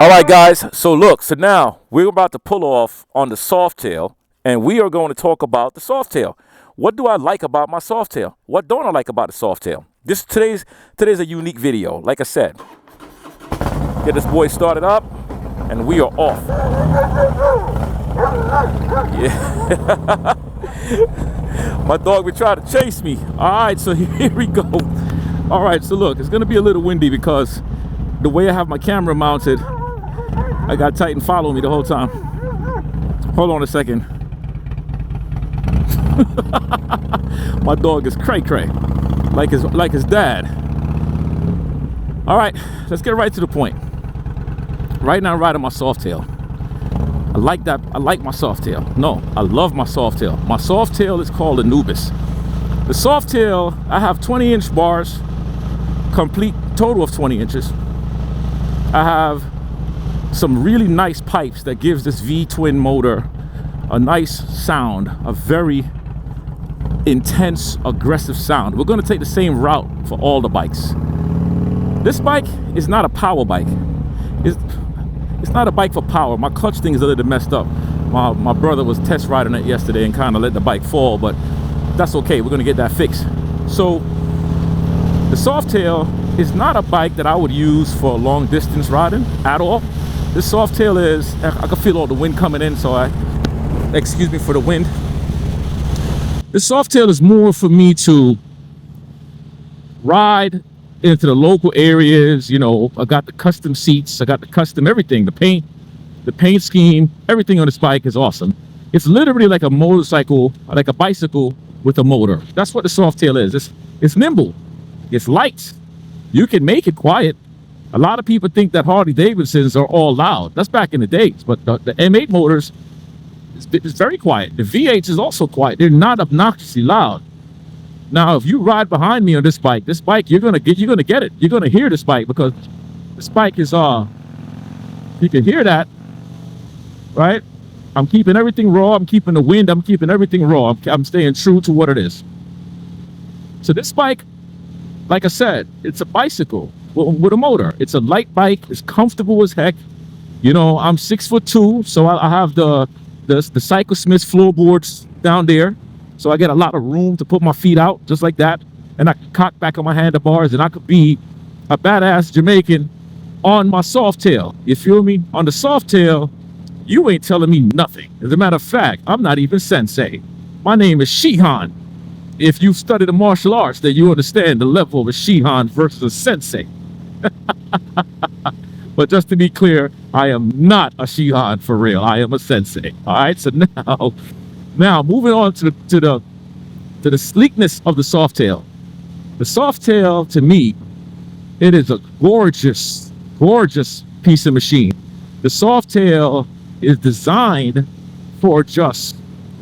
All right, guys. So now we're about to pull off on the Softail, and we are going to talk about the Softail. What do I like about my Softail? What don't I like about the Softail? Today's a unique video. Like I said, get this boy started up, and we are off. Yeah. My dog been trying to chase me. All right, so here we go. All right, so look, it's gonna be a little windy because the way I have my camera mounted, I got Titan follow me the whole time. Hold on a second. My dog is cray-cray, like his dad. All right, let's get right to the point. Right now, I'm riding my Softail. I like that. I like my Softail. No, I love my Softail. My Softail is called Anubis. The Softail, I have 20-inch bars, complete total of 20 inches. I have some really nice pipes that gives this V-twin motor a nice sound, a very intense, aggressive sound. We're going to take the same route for all the bikes. This bike is not a power bike. It's not a bike for power. My clutch thing is a little messed up. My brother was test riding it yesterday and kind of let the bike fall, but that's okay. We're going to get that fixed. So the Softail is not a bike that I would use for long distance riding at all. This Softail is, I can feel all the wind coming in, so excuse me for the wind. This Softail is more for me to ride into the local areas. You know, I got the custom seats, I got the custom everything, the paint scheme, everything on this bike is awesome. It's literally like a motorcycle, like a bicycle with a motor. That's what the Softail is. It's nimble, it's light. You can make it quiet. A lot of people think that Harley Davidsons are all loud. That's back in the days, but the M8 motors is very quiet. The V8 is also quiet. They're not obnoxiously loud. Now, if you ride behind me on this bike, you're gonna get it. You're gonna hear this bike because this bike is you can hear that, right? I'm keeping everything raw. I'm keeping the wind. I'm keeping everything raw. I'm staying true to what it is. So this bike, like I said, it's a bicycle with a motor. It's a light bike. It's comfortable as heck. You know, I'm 6'2", so I have the Cycle Smith floorboards down there. So I get a lot of room to put my feet out just like that. And I can cock back on my handlebars and I could be a badass Jamaican on my Softail. You feel me? On the Softail, you ain't telling me nothing. As a matter of fact, I'm not even sensei. My name is Shihan. If you've studied the martial arts, then you understand the level of a Shihan versus a sensei. But just to be clear, I am not a Shihan for real. I am a sensei. All right. So now moving on to the sleekness of the Softail. The Softail, to me, it is a gorgeous piece of machine. The Softail is designed for just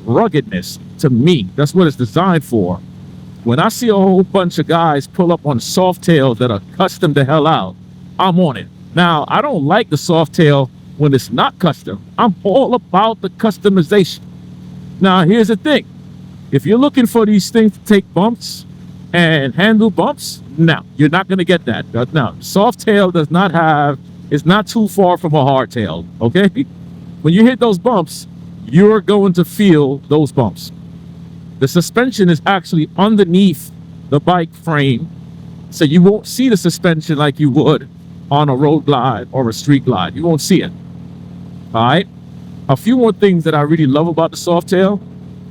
ruggedness. To me, that's what it's designed for. When I see a whole bunch of guys pull up on Softails that are custom the hell out, I'm on it. Now, I don't like the Softail when it's not custom. I'm all about the customization. Now, here's the thing. If you're looking for these things to take bumps and handle bumps, no, you're not going to get that. Now, Softail it's not too far from a hardtail, okay? When you hit those bumps, you're going to feel those bumps. The suspension is actually underneath the bike frame, so you won't see the suspension like you would on a road glide or a street glide. You won't see it. All right? A few more things that I really love about the Softail.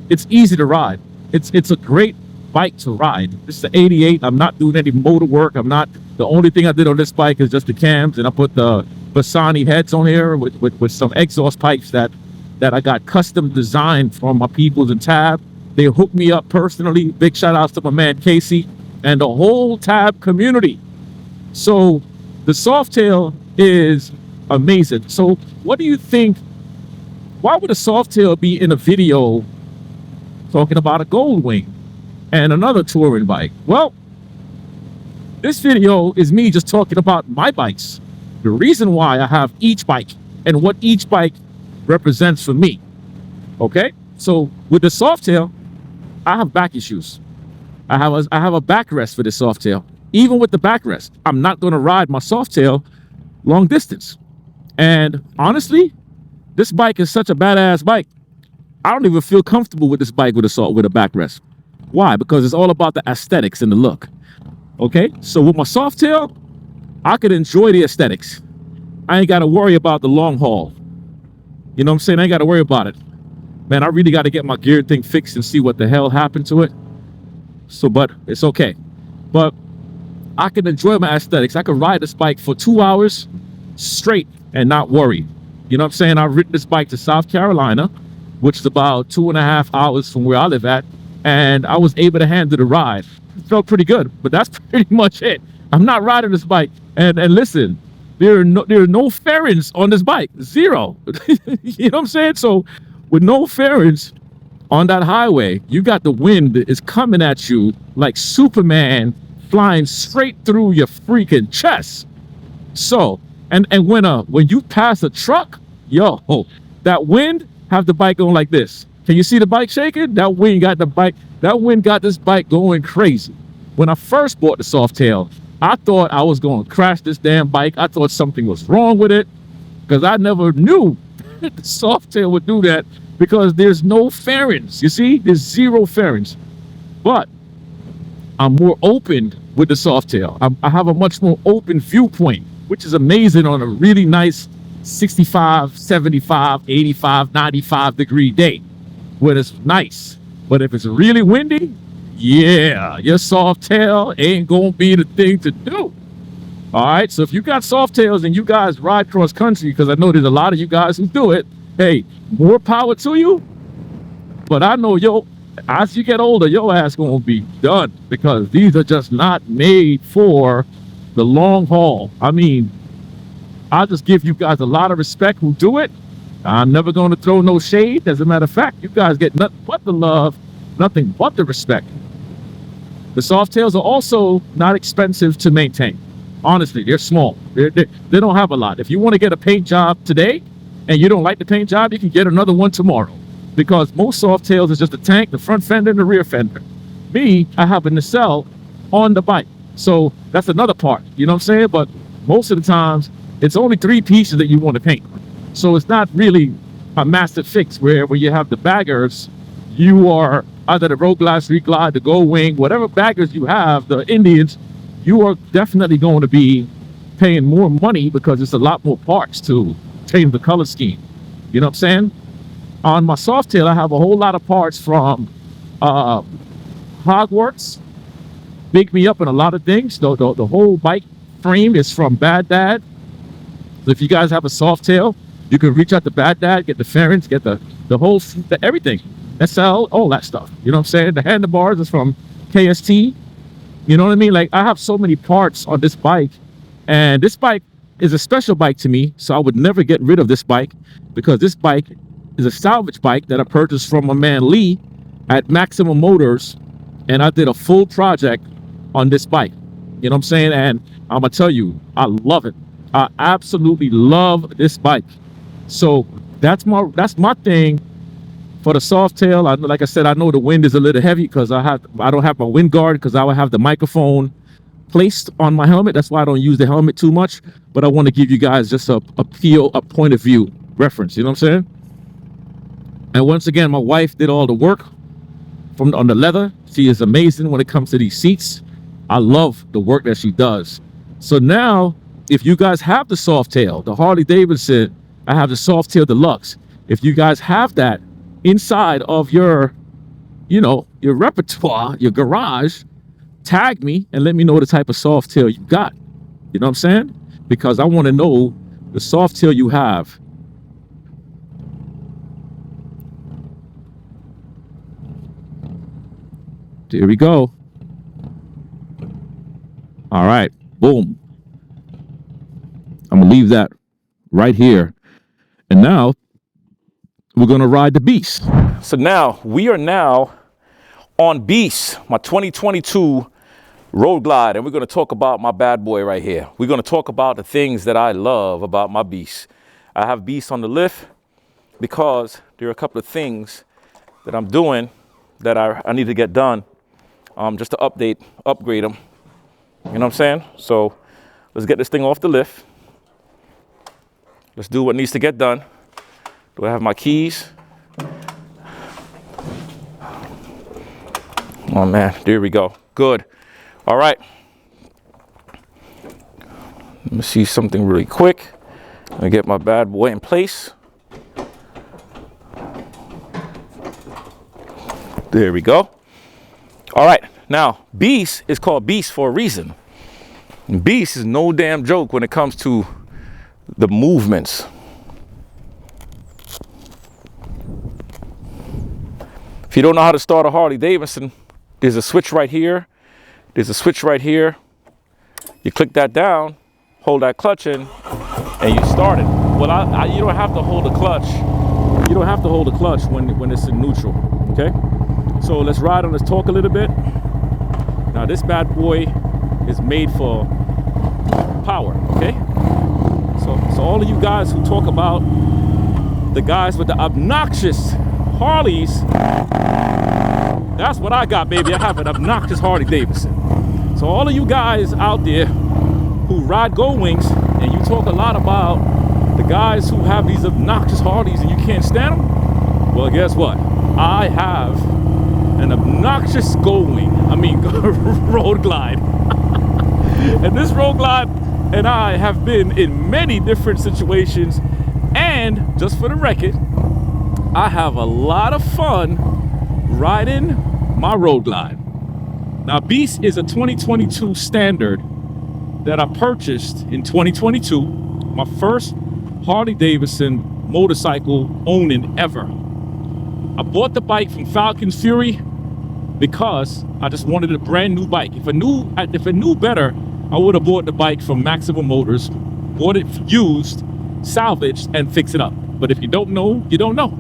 It's easy to ride. It's a great bike to ride. This is the 88. I'm not doing any motor work. The only thing I did on this bike is just the cams, and I put the Bassani heads on here with some exhaust pipes that I got custom designed from my peoples in Tab. They hooked me up personally. Big shout outs to my man Casey and the whole Tab community. So the Softail is amazing. So what do you think? Why would a Softail be in a video talking about a Goldwing and another touring bike? Well, this video is me just talking about my bikes. The reason why I have each bike and what each bike represents for me. Okay? So with the Softail, I have back issues. I have a backrest for this Softail. Even with the backrest, I'm not going to ride my Softail long distance. And honestly, this bike is such a badass bike. I don't even feel comfortable with this bike with a backrest. Why? Because it's all about the aesthetics and the look. Okay, so with my Softail, I could enjoy the aesthetics. I ain't got to worry about the long haul. You know what I'm saying? I ain't got to worry about it. Man, I really got to get my gear thing fixed and see what the hell happened to it. So, but it's okay. But I can enjoy my aesthetics. I could ride this bike for 2 hours straight and not worry. You know what I'm saying? I've ridden this bike to South Carolina, which is about 2.5 hours from where I live at, and I was able to handle the ride. It felt pretty good, but that's pretty much it. I'm not riding this bike. And listen, there are no fairings on this bike. Zero. You know what I'm saying? So with no fairings on that highway, you got the wind is coming at you like Superman flying straight through your freaking chest. So, and when you pass a truck, yo, that wind have the bike going like this. Can you see the bike shaking? That wind got this bike going crazy. When I first bought the Softail, I thought I was going to crash this damn bike. I thought something was wrong with it because I never knew that the Softail would do that because there's no fairings. You see, there's zero fairings. But I'm more open with the Softail. I have a much more open viewpoint, which is amazing on a really nice 65, 75, 85, 95 degree day when it's nice. But if it's really windy, yeah, your Softail ain't gonna be the thing to do. All right, so if you got Softails and you guys ride cross country, because I know there's a lot of you guys who do it, hey, more power to you. But I know, as you get older, your ass gonna be done because these are just not made for the long haul. I mean, I just give you guys a lot of respect who do it. I'm never going to throw no shade. As a matter of fact, you guys get nothing but the love, nothing but the respect. The Softails are also not expensive to maintain. Honestly, they're small. They don't have a lot. If you want to get a paint job today and you don't like the paint job, you can get another one tomorrow. Because most Softails is just the tank, the front fender, and the rear fender. Me, I have a nacelle on the bike. So that's another part. You know what I'm saying? But most of the times, it's only 3 pieces that you want to paint. So it's not really a massive fix where you have the baggers, you are either the road glide, street glide, the gold wing, whatever baggers you have, the Indians, you are definitely going to be paying more money because it's a lot more parts to change the color scheme. You know what I'm saying? On my Softail, I have a whole lot of parts from Hogwarts, big me up in a lot of things. The whole bike frame is from Bad Dad. So if you guys have a Softail, you can reach out to Bad Dad, get the fairings, get the whole, everything. SL, all that stuff. You know what I'm saying? The handlebars is from KST. You know what I mean? Like, I have so many parts on this bike, and this bike is a special bike to me, so I would never get rid of this bike because this bike is a salvage bike that I purchased from my man Lee at Maximum Motors, and I did a full project on this bike. You know what I'm saying? And I'm gonna tell you, I love it. I absolutely love this bike. So that's my thing for the Softail. Like I said, I know the wind is a little heavy because I don't have my wind guard because I would have the microphone placed on my helmet. That's why I don't use the helmet too much. But I want to give you guys just a point of view reference. You know what I'm saying? And once again, my wife did all the work on the leather. She is amazing when it comes to these seats. I love the work that she does. So now, if you guys have the Softail, the Harley Davidson, I have the Softail Deluxe. If you guys have that inside of your repertoire, your garage, tag me and let me know the type of Softail you got. You know what I'm saying? Because I want to know the Softail you have. There we go. All right, boom. I'm gonna leave that right here. And now we're gonna ride the Beast. So now we are on Beast, my 2022 Road Glide, and we're gonna talk about my bad boy right here. We're gonna talk about the things that I love about my Beast. I have Beast on the lift because there are a couple of things that I'm doing that I need to get done, just to upgrade them. You know what I'm saying? So let's get this thing off the lift. Let's do what needs to get done. Do I have my keys? Oh man, there we go. Good. All right. Let me see something really quick. Let me get my bad boy in place. There we go. All right. Now, Beast is called Beast for a reason. And Beast is no damn joke when it comes to the movements. If you don't know how to start a Harley Davidson, there's a switch right here. There's a switch right here. You click that down, hold that clutch in, and you start it. Well, you don't have to hold the clutch. You don't have to hold the clutch when it's in neutral, okay? So let's ride on, let's talk a little bit. Now this bad boy is made for power, okay? So all of you guys who talk about the guys with the obnoxious Harleys, that's what I got, baby. I have an obnoxious Harley Davidson. So all of you guys out there who ride Gold Wings and you talk a lot about the guys who have these obnoxious Harleys and you can't stand them, well, guess what? I have an obnoxious Gold Wing. Road Glide. And this Road Glide and I have been in many different situations. And just for the record, I have a lot of fun riding my Road Glide. Now, Beast is a 2022 standard that I purchased in 2022. My first Harley Davidson motorcycle owning ever. I bought the bike from Falcon Fury because I just wanted a brand new bike. If I knew better, I would have bought the bike from Maximum Motors, bought it used, salvaged, and fixed it up. But if you don't know, you don't know.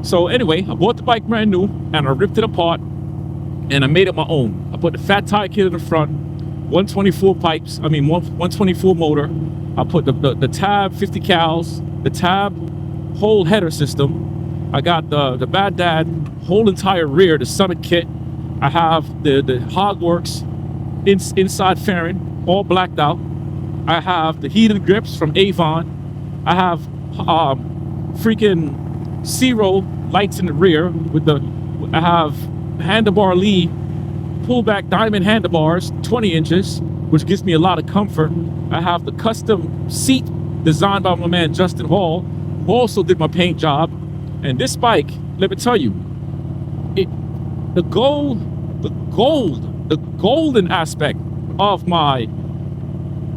So anyway, I bought the bike brand new and I ripped it apart and I made it my own. I put the fat tire kit in the front, 124 motor. I put the tab 50 cals, the tab whole header system. I got the Bad Dad whole entire rear, the Summit kit. I have the Hogworks inside fairing, all blacked out. I have the heated grips from Avon. I have freaking Zero lights in the rear I have handlebar Lee pullback diamond handlebars, 20 inches, which gives me a lot of comfort. I have the custom seat designed by my man Justin Hall, who also did my paint job. And this bike, let me tell you, the golden aspect of my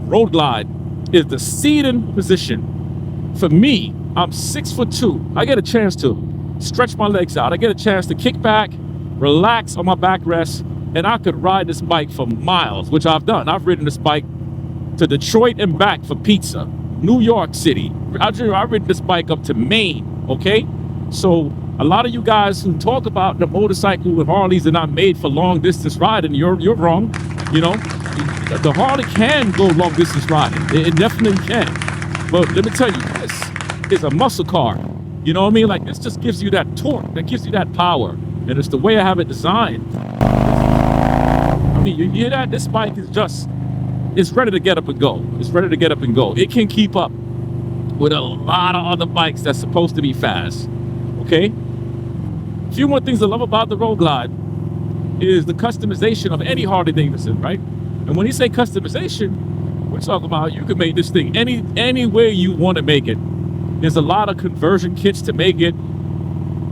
Road Glide is the seating position. For me, I'm 6'2". I get a chance to stretch my legs out. I get a chance to kick back, relax on my backrest, and I could ride this bike for miles, which I've done. I've ridden this bike to Detroit and back for pizza, New York City. I've ridden this bike up to Maine, okay? So a lot of you guys who talk about the motorcycle with Harleys are not made for long distance riding, you're wrong. You know, the Harley can go long distance riding. It definitely can. But let me tell you, this is a muscle car. You know what I mean? Like, this just gives you that torque, that gives you that power. And it's the way I have it designed. I mean, you hear that? This bike is it's ready to get up and go. It's ready to get up and go. It can keep up with a lot of other bikes that's supposed to be fast. Okay? A few more things I love about the Road Glide is the customization of any Harley Davidson, right? And when you say customization, we're talking about you can make this thing any way you want to make it. There's a lot of conversion kits to make it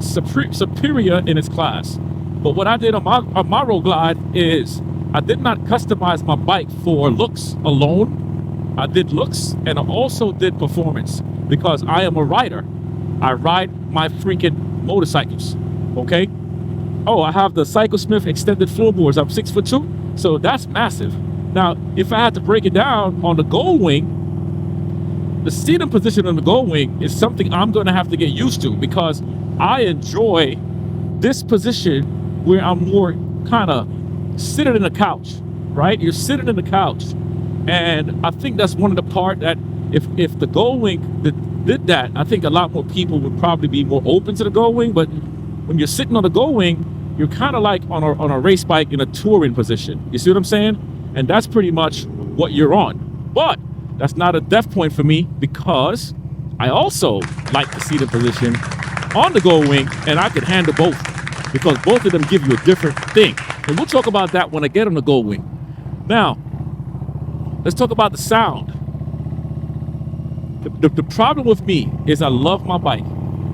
superior in its class. But what I did on my Road Glide is I did not customize my bike for looks alone. I did looks and I also did performance because I am a rider. I ride my freaking motorcycles, okay? Oh, I have the Cyclesmith extended floorboards. I'm 6'2", so that's massive. Now, if I had to break it down on the Gold Wing, the seating position on the Gold Wing is something I'm going to have to get used to because I enjoy this position where I'm more kind of sitting in the couch, right? You're sitting in the couch. And I think that's one of the part that if the Gold Wing did that, I think a lot more people would probably be more open to the Gold Wing. But when you're sitting on the Gold Wing, you're kind of like on a race bike in a touring position. You see what I'm saying? And that's pretty much what you're on. But that's not a death point for me because I also like the seating position on the Gold Wing, and I can handle both because both of them give you a different thing. And we'll talk about that when I get on the Gold Wing. Now, let's talk about the sound. The problem with me is I love my bike,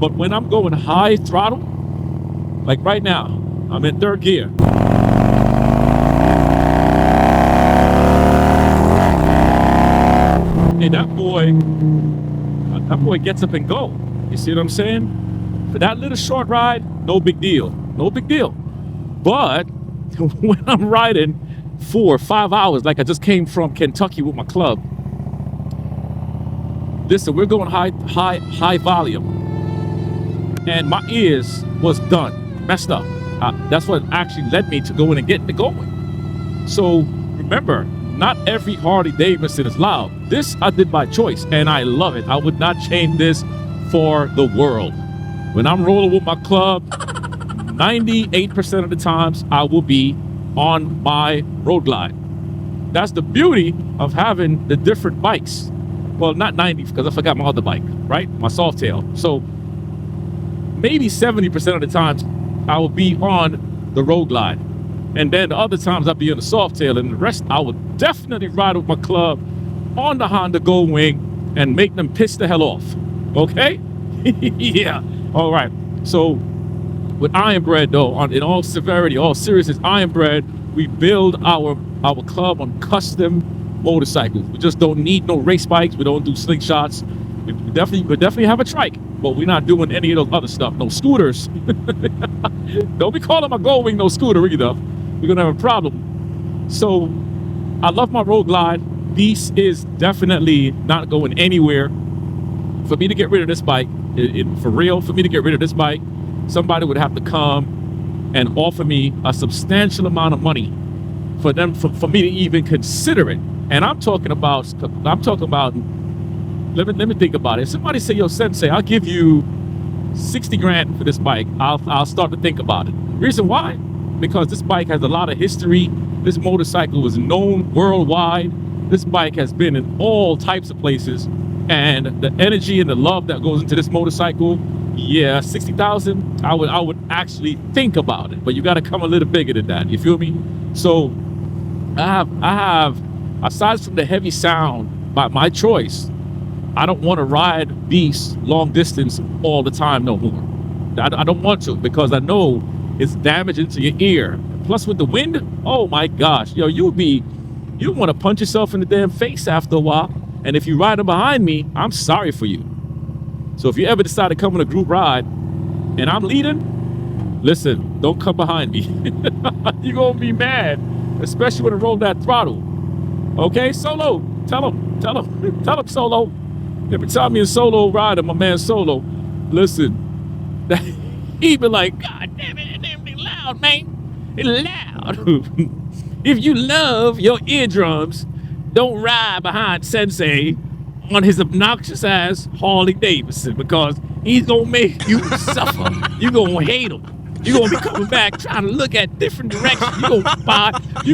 but when I'm going high throttle, like right now, I'm in third gear. And that boy gets up and go. You see what I'm saying? For that little short ride, no big deal. No big deal. But when I'm riding 4 or 5 hours, like I just came from Kentucky with my club, listen, we're going high volume. And my ears was done, messed up. That's what actually led me to go in and get the going. So remember, not every Harley Davidson is loud. This I did by choice, and I love it. I would not change this for the world. When I'm rolling with my club, 98% of the times I will be on my road glide. That's the beauty of having the different bikes. Well, not 90, because I forgot my other bike, right? My Softail. So maybe 70% of the times I will be on the road glide. And then the other times I'll be on the Softail, and the rest I would definitely ride with my club on the Honda Gold Wing and make them piss the hell off. Okay? Yeah. All right. So with Iron Bread, though, in all severity, all seriousness, Iron Bread, we build our club on custom motorcycles. We just don't need no race bikes. We don't do slingshots. We definitely have a trike, but we're not doing any of those other stuff. No scooters. Don't be calling my Gold Wing no scooter either. We're gonna have a problem. So I love my road glide. Beast is definitely not going anywhere. For me to get rid of this bike, for real, for me to get rid of this bike, somebody would have to come and offer me a substantial amount of money for me to even consider it. And I'm talking about, let me think about it. Somebody say, yo, Sensei, I'll give you 60 grand for this bike. I'll start to think about it. Reason why? Because this bike has a lot of history. This motorcycle is known worldwide. This bike has been in all types of places. And the energy and the love that goes into this motorcycle, yeah, 60,000, I would actually think about it. But you got to come a little bigger than that. You feel me? So I have, aside from the heavy sound by my choice, I don't want to ride Beast long distance all the time no more. I don't want to, because I know it's damaging to your ear. Plus with the wind, oh my gosh, yo, you want to punch yourself in the damn face after a while. And if you're riding behind me, I'm sorry for you. So if you ever decide to come on a group ride and I'm leading, listen, don't come behind me. You're gonna be mad, especially when I roll that throttle. Okay, Solo, tell him, Solo. Every time me and Solo ride, my man Solo, listen, he be like, God damn it, that damn thing loud, man. It's loud. If you love your eardrums, don't ride behind Sensei on his obnoxious ass Harley Davidson, because he's gonna make you suffer. You're gonna hate him. You're gonna be coming back trying to look at different directions. You're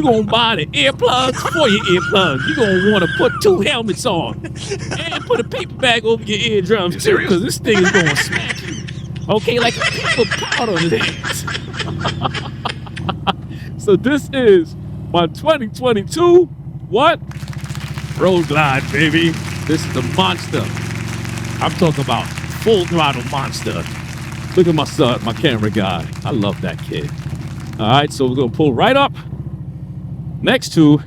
gonna buy the earplugs for your earplugs. You're gonna want to put 2 helmets on and put a paper bag over your eardrums too, because this thing is gonna smack you. Okay, like a paper pot on his hands. So this is my 2022 what? Road glide, baby. This is the monster. I'm talking about full throttle monster. Look at my son, my camera guy. I love that kid. All right, so we're gonna pull right up next to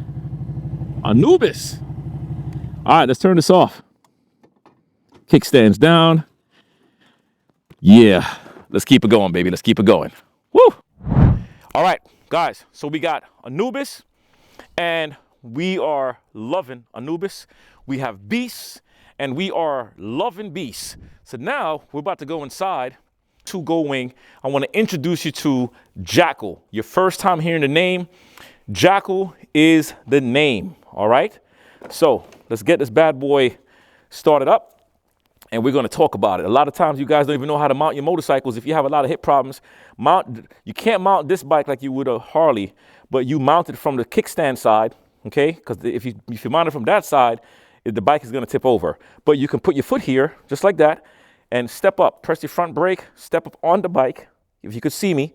Anubis. All right, let's turn this off. Kickstands down. Yeah, let's keep it going, baby. Let's keep it going. Woo! All right, guys, so we got Anubis, and we are loving Anubis. We have Beasts, and we are loving Beasts. So now we're about to go inside to Gold Wing. I want to introduce you to Jackal. Your first time hearing the name, Jackal is the name, all right? So let's get this bad boy started up, and we're going to talk about it. A lot of times you guys don't even know how to mount your motorcycles. If you have a lot of hip problems, you can't mount this bike like you would a Harley, but you mount it from the kickstand side, okay? Because if you mount it from that side, the bike is going to tip over. But you can put your foot here, just like that, and step up. Press your front brake, step up on the bike, if you could see me.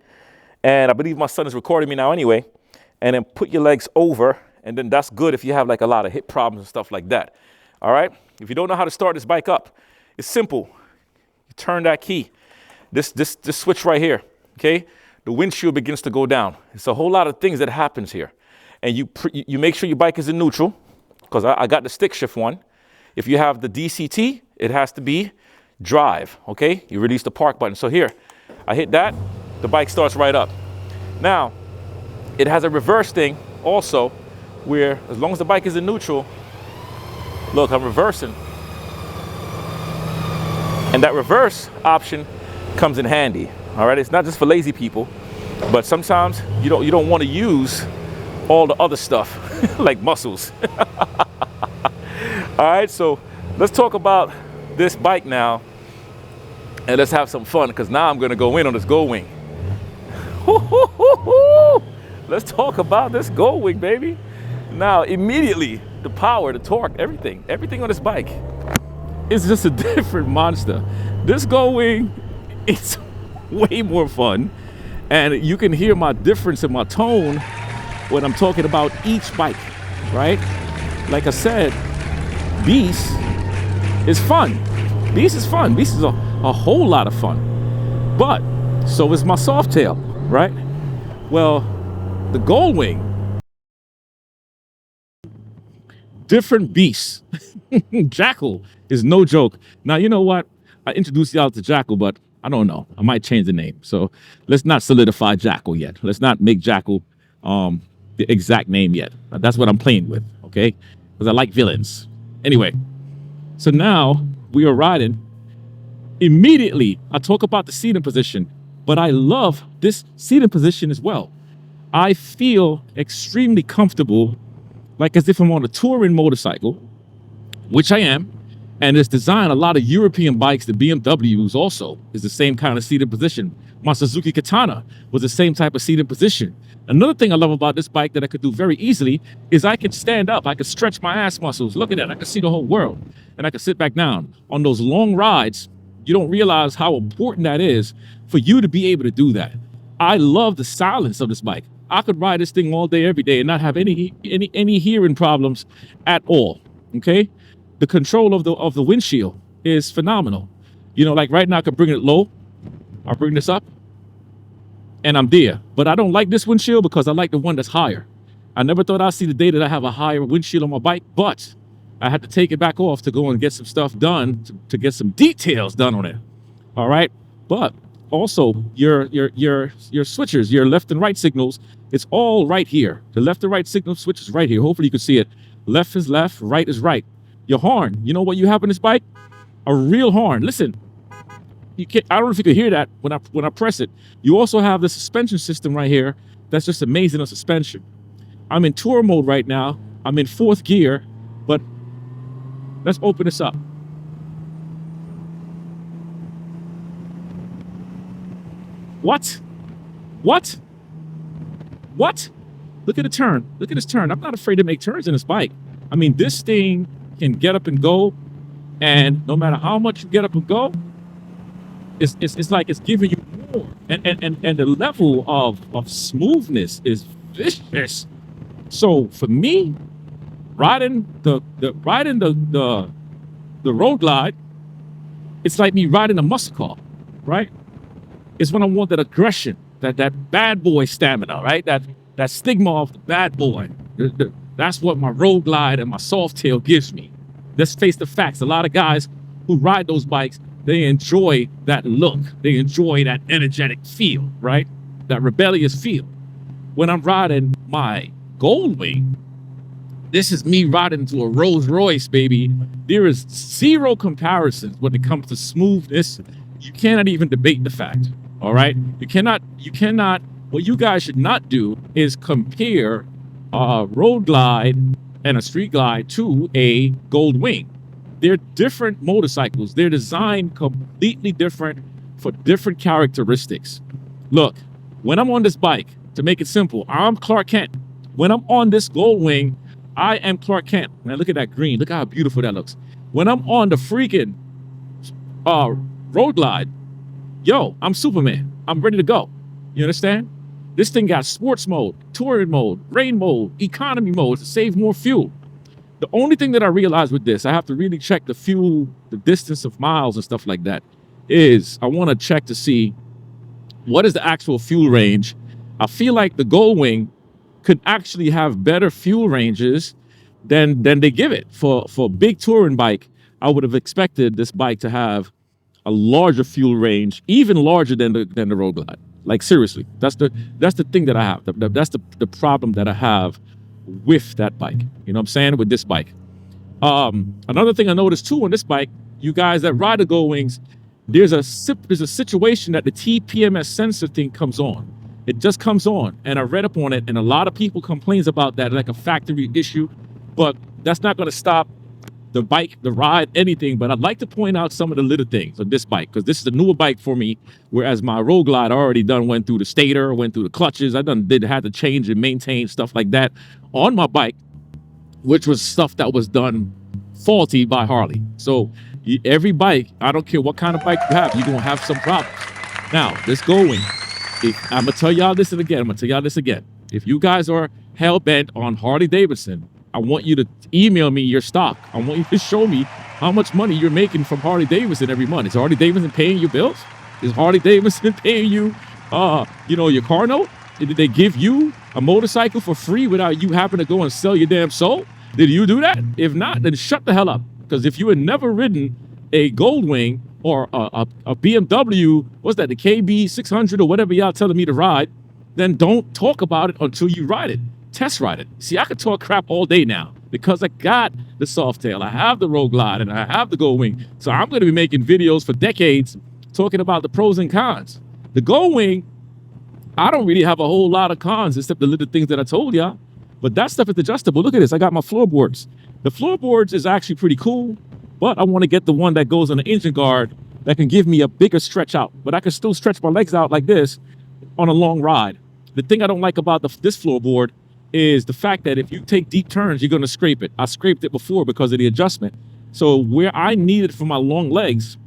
And I believe my son is recording me now anyway. And then put your legs over, and then that's good if you have like a lot of hip problems and stuff like that. All right? If you don't know how to start this bike up, it's simple. You turn that key. This switch right here, okay? The windshield begins to go down. It's a whole lot of things that happens here. And you make sure your bike is in neutral, because I got the stick shift one. If you have the DCT, it has to be drive, okay? You release the park button. So here, I hit that, the bike starts right up. Now, it has a reverse thing also, where as long as the bike is in neutral, look, I'm reversing. And that reverse option comes in handy, all right? It's not just for lazy people, but sometimes you don't want to use all the other stuff, like muscles. All right, so let's talk about this bike now, and let's have some fun, because now I'm going to go in on this Gold Wing. Let's talk about this Gold Wing, baby. Now, immediately, the power, the torque, everything on this bike is just a different monster. This Gold Wing, it's way more fun, and you can hear my difference in my tone when I'm talking about each bike, right? Like I said, Beast is fun. Beast is fun. Beast is a whole lot of fun. But so is my Softail, right? Well, the Gold Wing, different beast. Jackal is no joke. Now, you know what? I introduced y'all to Jackal, but I don't know. I might change the name. So let's not solidify Jackal yet. Let's not make Jackal the exact name yet. That's what I'm playing with, okay? Because I like villains. Anyway, so now we are riding. Immediately, I talk about the seating position, but I love this seating position as well. I feel extremely comfortable, like as if I'm on a touring motorcycle, which I am. And it's designed, a lot of European bikes, the BMWs also, is the same kind of seating position. My Suzuki Katana was the same type of seating position. Another thing I love about this bike that I could do very easily is I could stand up. I could stretch my ass muscles. Look at that. I can see the whole world. And I can sit back down. On those long rides, you don't realize how important that is for you to be able to do that. I love the silence of this bike. I could ride this thing all day, every day, and not have any hearing problems at all, okay? The control of the windshield is phenomenal. You know, like right now I could bring it low. I'll bring this up, and I'm there. But I don't like this windshield because I like the one that's higher. I never thought I'd see the day that I have a higher windshield on my bike, but I had to take it back off to go and get some stuff done, to get some details done on it. All right, but also your switchers, your left and right signals, it's all right here. The left and right signal switch is right here. Hopefully you can see it. Left is left, right is right. Your horn, you know what you have on this bike? A real horn. Listen, you can't, I don't know if you can hear that when I press it. You also have the suspension system right here. That's just amazing on suspension. I'm in tour mode right now. I'm in 4th gear, but let's open this up. What? What? What? Look at the turn. Look at this turn. I'm not afraid to make turns in this bike. I mean, this thing can get up and go, and no matter how much you get up and go, it's like it's giving you more. And the level of smoothness is vicious. So for me, riding the road glide, it's like me riding a muscle car, right? It's when I want that aggression, that bad boy stamina, right? That stigma of the bad boy. That's what my road glide and my Softail gives me. Let's face the facts. A lot of guys who ride those bikes, they enjoy that look. They enjoy that energetic feel, right? That rebellious feel. When I'm riding my Gold Wing, this is me riding to a Rolls Royce, baby. There is zero comparisons when it comes to smoothness. You cannot even debate the fact, all right? You cannot, what you guys should not do is compare a road glide and a street glide to a Gold Wing. They're different motorcycles. They're designed completely different for different characteristics. Look, when I'm on this bike, to make it simple, I'm Clark Kent. When I'm on this Gold Wing, I am Clark Kent. Man, look at that green. Look how beautiful that looks. When I'm on the freaking road glide, yo, I'm Superman. I'm ready to go. You understand? This thing got sports mode, touring mode, rain mode, economy mode to save more fuel. The only thing that I realized with this, I have to really check the fuel, the distance of miles and stuff like that, is I want to check to see what is the actual fuel range. I feel like the Goldwing could actually have better fuel ranges than they give it. For a big touring bike, I would have expected this bike to have a larger fuel range, even larger than the Road Glide. Like seriously, that's the thing that I have. That's the problem that I have with that bike. You know what I'm saying? With this bike. Another thing I noticed too on this bike, you guys that ride the Goldwings, there's a situation that the TPMS sensor thing comes on. It just comes on, and I read up on it, and a lot of people complains about that, like a factory issue, but that's not going to stop the bike, the ride, anything. But I'd like to point out some of the little things on this bike, because this is a newer bike for me, whereas my Road Glide I already went through the stator, went through the clutches. I had to change and maintain stuff like that on my bike, which was stuff that was done faulty by Harley. So every bike, I don't care what kind of bike you have, you're going to have some problems. Now, this Goldwing, I'm going to tell y'all this again. If you guys are hell-bent on Harley Davidson, I want you to email me your stock. I want you to show me how much money you're making from Harley Davidson every month. Is Harley Davidson paying your bills? Is Harley Davidson paying you, your car note? Did they give you a motorcycle for free without you having to go and sell your damn soul? Did you do that? If not, then shut the hell up. Because if you had never ridden a Goldwing or a BMW, what's that, the KB 600 or whatever y'all telling me to ride, then don't talk about it until you ride it. Test ride it. See, I could talk crap all day now because I got the Softail, I have the Road Glide, and I have the Goldwing. So I'm going to be making videos for decades talking about the pros and cons. The Goldwing, I don't really have a whole lot of cons except the little things that I told y'all. But that stuff is adjustable. Look at this. I got my floorboards. The floorboards is actually pretty cool, but I want to get the one that goes on the engine guard that can give me a bigger stretch out. But I can still stretch my legs out like this on a long ride. The thing I don't like about this floorboard is the fact that if you take deep turns, you're going to scrape it. I scraped it before because of the adjustment. So where I need it for my long legs,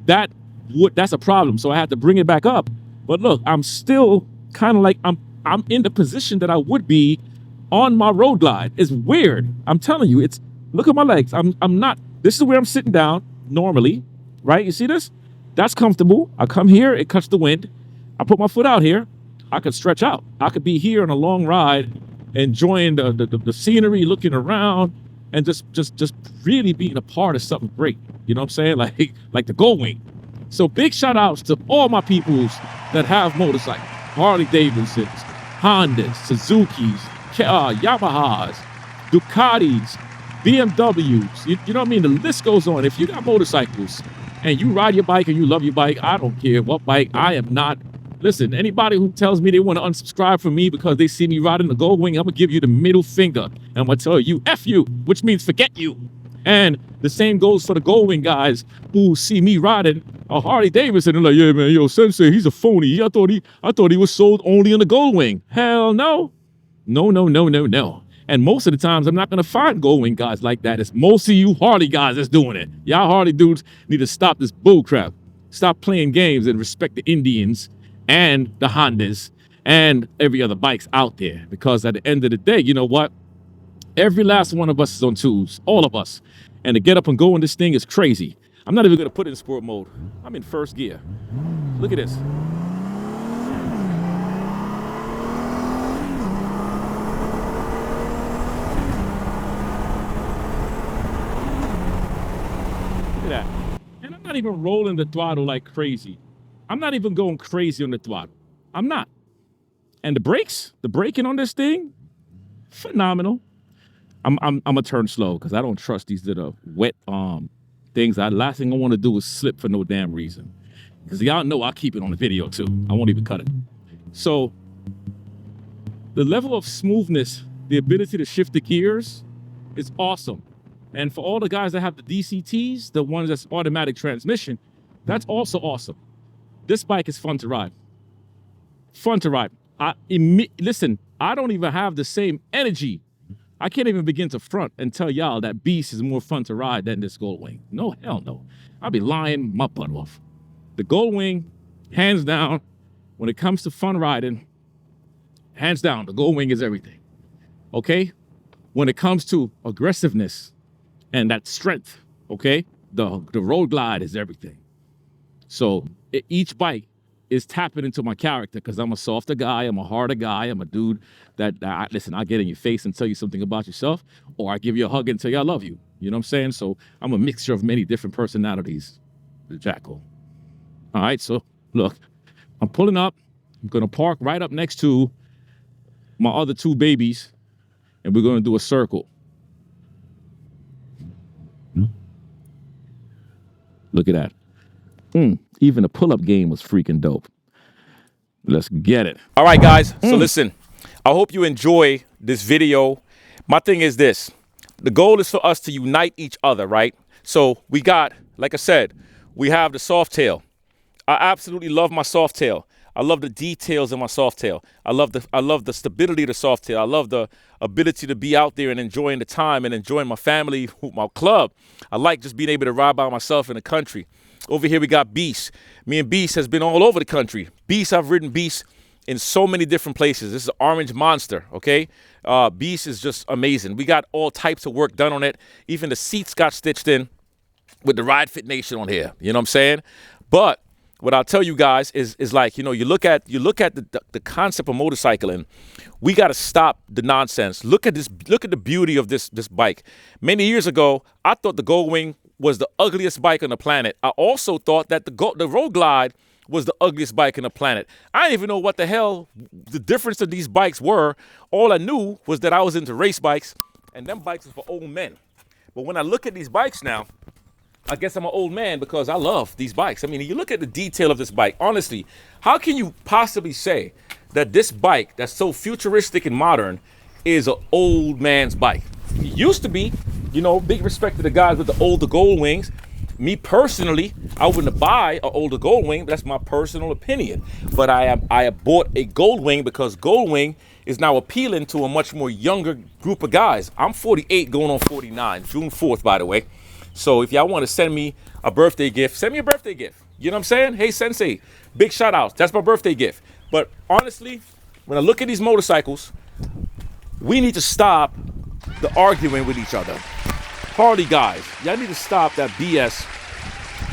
that's a problem. So I had to bring it back up. But look, I'm still kind of like, I'm in the position that I would be on my Road Glide. It's weird. I'm telling you, look at my legs. I'm not, this is where I'm sitting down normally, right? You see this? That's comfortable. I come here, it cuts the wind. I put my foot out here. I could stretch out. I could be here on a long ride, enjoying the scenery, looking around, and just really being a part of something great. You know what I'm saying? Like the Goldwing. So big shout outs to all my peoples that have motorcycles. Harley Davidsons, Hondas, Suzuki's, Yamahas, Ducatis, BMWs. You know what I mean? The list goes on. If you got motorcycles and you ride your bike and you love your bike, I don't care what bike. I am not. Listen, anybody who tells me they want to unsubscribe from me because they see me riding the Goldwing, I'm going to give you the middle finger. And I'm going to tell you, F you, which means forget you. And the same goes for the Goldwing guys who see me riding a Harley Davidson and like, yeah, man, yo, Sensei, he's a phony. I thought he was sold only on the Goldwing. Hell no. No. And most of the times, I'm not going to find Goldwing guys like that. It's most of you Harley guys that's doing it. Y'all Harley dudes need to stop this bull crap. Stop playing games and respect the Indians and the Hondas and every other bikes out there. Because at the end of the day, you know what? Every last one of us is on tools. All of us. And to get up and go on this thing is crazy. I'm not even going to put it in sport mode. I'm in first gear. Look at this. Look at that. And I'm not even rolling the throttle like crazy. I'm not even going crazy on the throttle. I'm not. And the braking on this thing, phenomenal. I'm gonna turn slow because I don't trust these little wet things. Last thing I want to do is slip for no damn reason. Because y'all know I'll keep it on the video too. I won't even cut it. So the level of smoothness, the ability to shift the gears is awesome. And for all the guys that have the DCTs, the ones that's automatic transmission, that's also awesome. This bike is fun to ride. Fun to ride. Listen, I don't even have the same energy. I can't even begin to front and tell y'all that Beast is more fun to ride than this Goldwing. No, hell no. I'd be lying my butt off. The Goldwing, hands down, when it comes to fun riding, hands down, the Goldwing is everything. Okay? When it comes to aggressiveness and that strength, okay, the Road Glide is everything. So each bike is tapping into my character because I'm a softer guy, I'm a harder guy, I'm a dude that listen, I get in your face and tell you something about yourself, or I give you a hug and tell you I love you. You know what I'm saying? So I'm a mixture of many different personalities, the Jackal. All right, so look, I'm pulling up. I'm gonna park right up next to my other two babies, and we're gonna do a circle. Look at that. Even the pull-up game was freaking dope. Let's get it. All right, guys. So listen, I hope you enjoy this video. My thing is this. The goal is for us to unite each other, right? So we got, like I said, we have the Softail. I absolutely love my Softail. I love the details in my Softail. I love the stability of the Softail. I love the ability to be out there and enjoying the time and enjoying my family, my club. I like just being able to ride by myself in the country. Over here we got Beast. Me and Beast has been all over the country. Beast, I've ridden Beast in so many different places. This is an orange monster, okay? Beast is just amazing. We got all types of work done on it. Even the seats got stitched in with the Ride Fit Nation on here. You know what I'm saying? But what I'll tell you guys is like, you know, you look at the concept of motorcycling. We got to stop the nonsense. Look at this. Look at the beauty of this bike. Many years ago, I thought the Goldwing was the ugliest bike on the planet. I also thought that the Road Glide was the ugliest bike on the planet. I didn't even know what the hell the difference of these bikes were. All I knew was that I was into race bikes, and them bikes are for old men. But when I look at these bikes now, I guess I'm an old man because I love these bikes. I mean, you look at the detail of this bike. Honestly, how can you possibly say that this bike that's so futuristic and modern is an old man's bike? It used to be, you know, big respect to the guys with the older Goldwings. Me personally, I wouldn't buy an older Goldwing. That's my personal opinion. But I bought a Goldwing because Goldwing is now appealing to a much more younger group of guys. I'm 48 going on 49, June 4th, by the way. So if y'all want to send me a birthday gift, send me a birthday gift. You know what I'm saying? Hey, Sensei, big shout outs. That's my birthday gift. But honestly, when I look at these motorcycles, we need to stop the arguing with each other. Harley guys, y'all need to stop that BS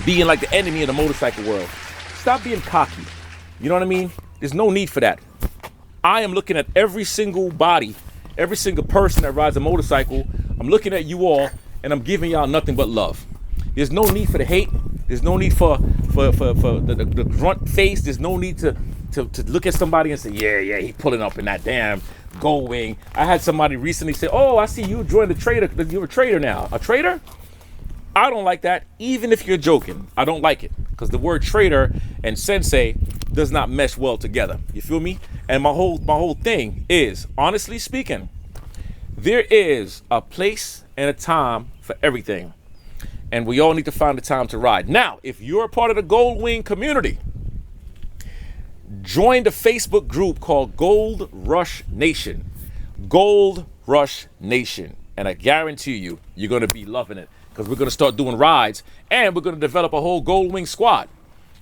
being like the enemy of the motorcycle world. Stop being cocky. You know what I mean? There's no need for that. I am looking at every single body, every single person that rides a motorcycle. I'm looking at you all, and I'm giving y'all nothing but love. There's no need for the hate. There's no need for the grunt face. There's no need to look at somebody and say, yeah, he pulling up in that damn Goldwing. I had somebody recently say, oh, I see you joined the trader. You're a trader now. A trader? I don't like that. Even if you're joking, I don't like it. Because the word trader and sensei does not mesh well together. You feel me? And my whole thing is, honestly speaking, there is a place and a time for everything. And we all need to find the time to ride. Now, if you're a part of the Goldwing community, join the Facebook group called Gold Rush Nation. Gold Rush Nation. And I guarantee you, you're going to be loving it. Because we're going to start doing rides. And we're going to develop a whole Goldwing squad.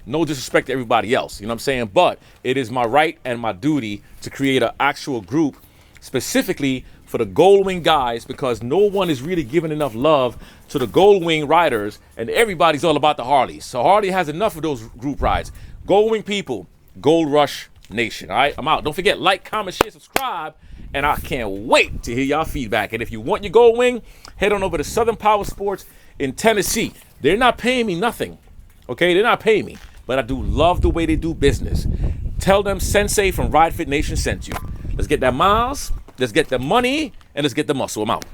No disrespect to everybody else. You know what I'm saying? But it is my right and my duty to create an actual group specifically for the Goldwing guys, because no one is really giving enough love to the Goldwing riders, and everybody's all about the Harleys. So Harley has enough of those group rides. Goldwing people, Gold Rush Nation. All right, I'm out. Don't forget, like, comment, share, subscribe, and I can't wait to hear y'all feedback. And if you want your Goldwing, head on over to Southern Power Sports in Tennessee. They're not paying me nothing, okay? They're not paying me, but I do love the way they do business. Tell them Sensei from Ride Fit Nation sent you. Let's get that miles. Let's get the money, and let's get the muscle. I'm out.